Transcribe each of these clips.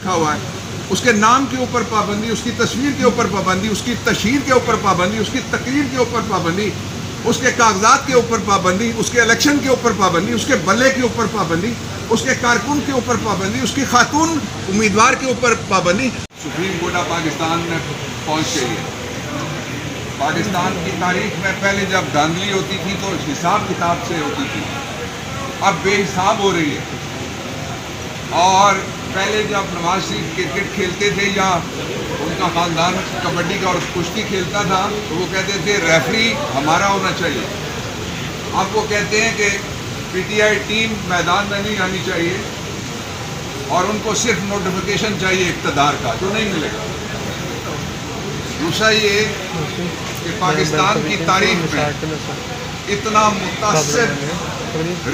رکھا ہوا ہے، اس کے نام کے اوپر پابندی، اس کی تصویر کے اوپر پابندی، اس کی تشہیر کے اوپر پابندی، اس کی تقریر کے اوپر پابندی، اس کے کاغذات کے اوپر پابندی، اس کے الیکشن کے اوپر پابندی، اس کے بلے کے اوپر پابندی، اس کے کارکن کے اوپر پابندی، اس کی خاتون امیدوار کے اوپر پابندی۔ سپریم کورٹ آف پاکستان میں پہنچ گئی ہے۔ پاکستان کی تاریخ میں پہلے جب دھاندلی ہوتی تھی تو حساب کتاب سے ہوتی تھی، اب بے حساب ہو رہی ہے۔ اور پہلے جب نواز شریف کرکٹ کھیلتے تھے یا ان کا خاندان کبڈی کا اور کشتی کھیلتا تھا تو وہ کہتے تھے ریفری ہمارا ہونا چاہیے۔ اب وہ کہتے ہیں کہ پی ٹی آئی ٹیم میدان میں نہیں آنی چاہیے اور ان کو صرف نوٹیفیکیشن چاہیے اقتدار کا، جو نہیں ملے گا۔ دوسرا یہ کہ پاکستان کی تاریخ میں اتنا متاثر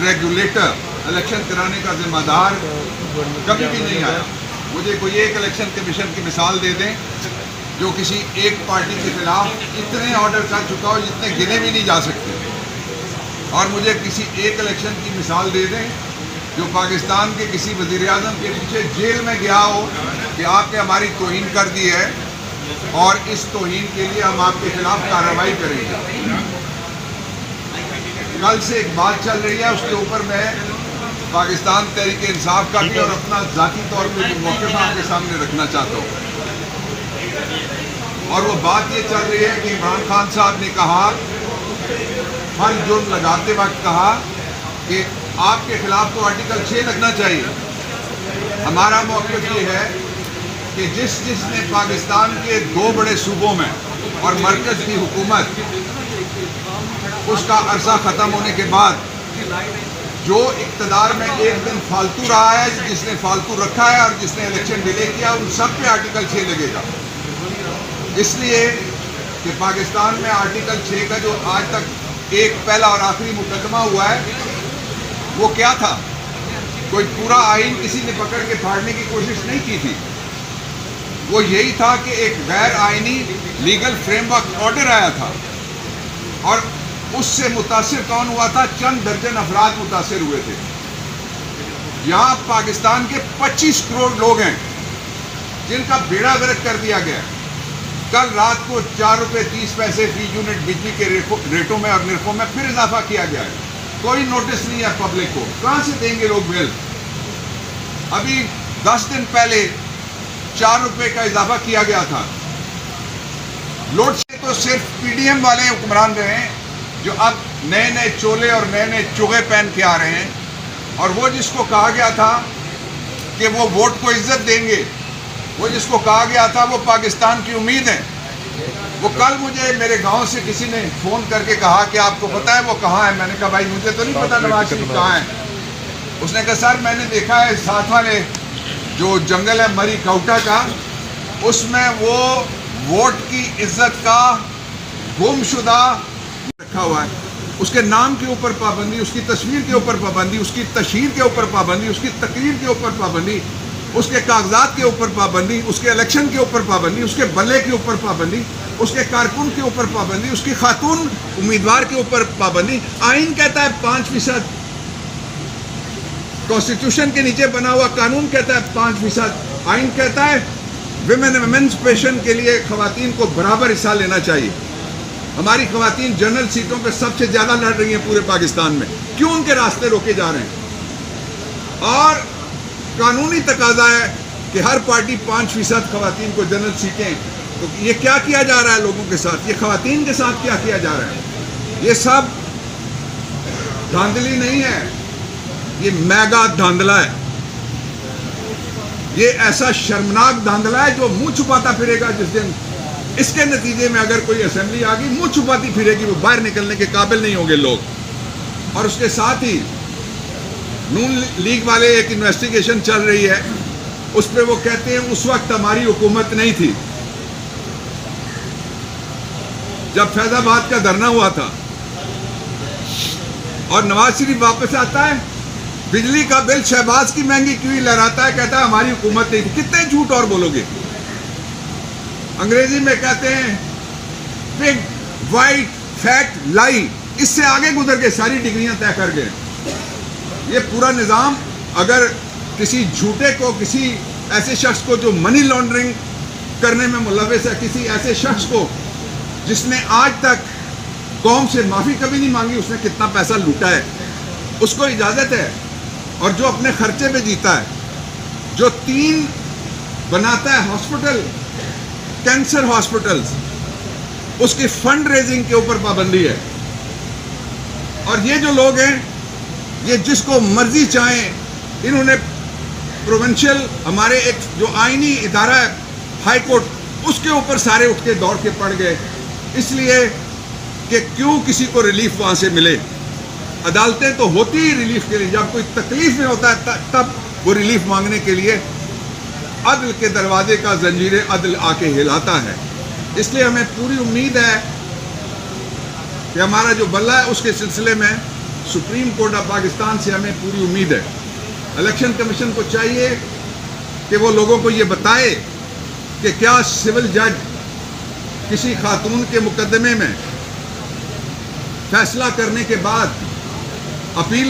ریگولیٹر الیکشن کرانے کا ذمہ دار کبھی بھی نہیں آیا۔ مجھے کوئی ایک الیکشن کمیشن کی مثال دے دیں جو کسی ایک پارٹی کے خلاف اتنے آرڈر کر چکا ہو جتنے گنے بھی نہیں جا سکتے، اور مجھے کسی ایک الیکشن کی مثال دے دیں جو پاکستان کے کسی وزیر اعظم کے پیچھے جیل میں گیا ہو کہ آپ نے ہماری توہین کر دی ہے اور اس توہین کے لیے ہم آپ کے خلاف کارروائی کریں گے۔ کل سے ایک بات چل رہی ہے، اس کے اوپر میں پاکستان تحریک انصاف کا بھی اور اپنا ذاتی طور پہ بھی موقف آپ کے سامنے رکھنا چاہتا ہوں، اور وہ بات یہ چل رہی ہے کہ عمران خان صاحب نے کہا، ہر جرم لگاتے وقت کہا کہ آپ کے خلاف تو آرٹیکل 6 لگنا چاہیے۔ ہمارا موقف یہ ہے کہ جس نے پاکستان کے 2 بڑے صوبوں میں اور مرکز کی حکومت اس کا عرصہ ختم ہونے کے بعد جو اقتدار میں ایک دن فالتو رہا ہے، جس نے فالتو رکھا ہے اور جس نے الیکشن ڈیلے کیا، ان سب پہ آرٹیکل 6 لگے گا۔ اس لیے کہ پاکستان میں آرٹیکل 6 کا جو آج تک ایک پہلا اور آخری مقدمہ ہوا ہے وہ کیا تھا؟ کوئی پورا آئین کسی نے پکڑ کے پھاڑنے کی کوشش نہیں کی تھی، وہ یہی تھا کہ ایک غیر آئینی لیگل فریم ورک آرڈر آیا تھا، اور اس سے متاثر کون ہوا تھا؟ چند درجن افراد متاثر ہوئے تھے۔ یہاں پاکستان کے 25 کروڑ لوگ ہیں جن کا بیڑا غرق کر دیا گیا۔ کل رات کو 4 روپے 30 پیسے فی یونٹ بجلی کے ریٹوں میں اور نرخوں میں پھر اضافہ کیا گیا ہے۔ کوئی نوٹس نہیں ہے پبلک کو، کہاں سے دیں گے لوگ بل؟ ابھی 10 دن پہلے 4 روپے کا اضافہ کیا گیا تھا۔ لوڈ سے تو صرف پی ڈی ایم والے حکمران رہے ہیں جو اب نئے نئے چولے اور نئے نئے چوغے پہن کے آ رہے ہیں، اور وہ جس کو کہا گیا تھا کہ وہ ووٹ کو عزت دیں گے، وہ جس کو کہا گیا تھا وہ پاکستان کی امید ہے، وہ کل مجھے میرے گاؤں سے کسی نے فون کر کے کہا کہ آپ کو پتہ ہے وہ کہاں ہے؟ میں نے کہا بھائی مجھے تو نہیں پتا نواز شریف کہاں ہے۔ اس نے کہا سر میں نے دیکھا ہے ساتھ والے جو جنگل ہے مری کوٹا کا، اس میں وہ ووٹ کی عزت کا گم شدہ رکھا ہوا ہے، اس کے نام کے اوپر پابندی، اس کی تصویر کے اوپر پابندی، اس کی تشہیر کے اوپر پابندی، اس کی تقریر کے اوپر پابندی، اس کے کاغذات کے اوپر پابندی، اس کے الیکشن کے اوپر پابندی، اس کے بلے کے اوپر پابندی، اس کے کارکن کے اوپر پابندی، اس کی خاتون امیدوار کے اوپر پابندی۔ آئین کہتا ہے 5%، کانسٹیٹیوشن کے نیچے بنا ہوا قانون کہتا ہے 5%، آئین کہتا ہے ویمنز پیشن کے لیے خواتین کو برابر حصہ لینا چاہیے۔ ہماری خواتین جنرل سیٹوں پہ سب سے زیادہ لڑ رہی ہیں پورے پاکستان میں، کیوں ان کے راستے روکے جا رہے ہیں؟ اور قانونی تقاضا ہے کہ ہر پارٹی 5% خواتین کو جنرل سیٹیں، تو یہ کیا کیا جا رہا ہے لوگوں کے ساتھ؟ یہ خواتین کے ساتھ کیا کیا جا رہا ہے؟ یہ سب دھاندلی نہیں ہے، یہ میگا دھاندلا ہے، یہ ایسا شرمناک دھاندلا ہے جو منہ چھپاتا پھرے گا جس دن اس کے نتیجے میں اگر کوئی اسمبلی آ گئی منہ چھپاتی پھرے گی، وہ باہر نکلنے کے قابل نہیں ہوں گے لوگ۔ اور اس کے ساتھ ہی نون لیگ والے ایک انویسٹیگیشن چل رہی ہے، اس پہ وہ کہتے ہیں اس وقت ہماری حکومت نہیں تھی جب فیض آباد کا دھرنا ہوا تھا، اور نواز شریف واپس آتا ہے بجلی کا بل شہباز کی مہنگی کیوں لہراتا ہے، کہتا ہے ہماری حکومت نہیں تھی۔ کتنے جھوٹ اور بولو گے؟ انگریزی میں کہتے ہیں پگ وائٹ فیٹ لائی، اس سے آگے گزر کے ساری ڈگریاں طے کر گئے۔ یہ پورا نظام اگر کسی جھوٹے کو کسی ایسے شخص کو جو منی لانڈرنگ کرنے میں ملوث ہے، کسی ایسے شخص کو جس نے آج تک قوم سے معافی کبھی نہیں مانگی، اس نے کتنا پیسہ لوٹا ہے، اس کو اجازت ہے. اور جو اپنے خرچے پہ جیتا ہے، جو 3 بناتا ہے ہاسپٹل، کینسر ہاسپٹلز، اس کی فنڈ ریزنگ کے اوپر پابندی ہے. اور یہ جو لوگ ہیں، یہ جس کو مرضی چاہیں، انہوں نے پروونشل ہمارے ایک جو آئینی ادارہ ہے ہائی کورٹ، اس کے اوپر سارے اٹھ کے دوڑ کے پڑ گئے، اس لیے کہ کیوں کسی کو ریلیف وہاں سے ملے. عدالتیں تو ہوتی ہی ریلیف کے لیے، جب کوئی تکلیف میں ہوتا ہے تب وہ ریلیف مانگنے کے لیے عدل کے دروازے کا زنجیر عدل آ کے ہلاتا ہے. اس لیے ہمیں پوری امید ہے کہ ہمارا جو بلہ ہے اس کے سلسلے میں سپریم کورٹ آف پاکستان سے ہمیں پوری امید ہے. الیکشن کمیشن کو چاہیے کہ وہ لوگوں کو یہ بتائے کہ کیا سول جج کسی خاتون کے مقدمے میں فیصلہ کرنے کے بعد اپیل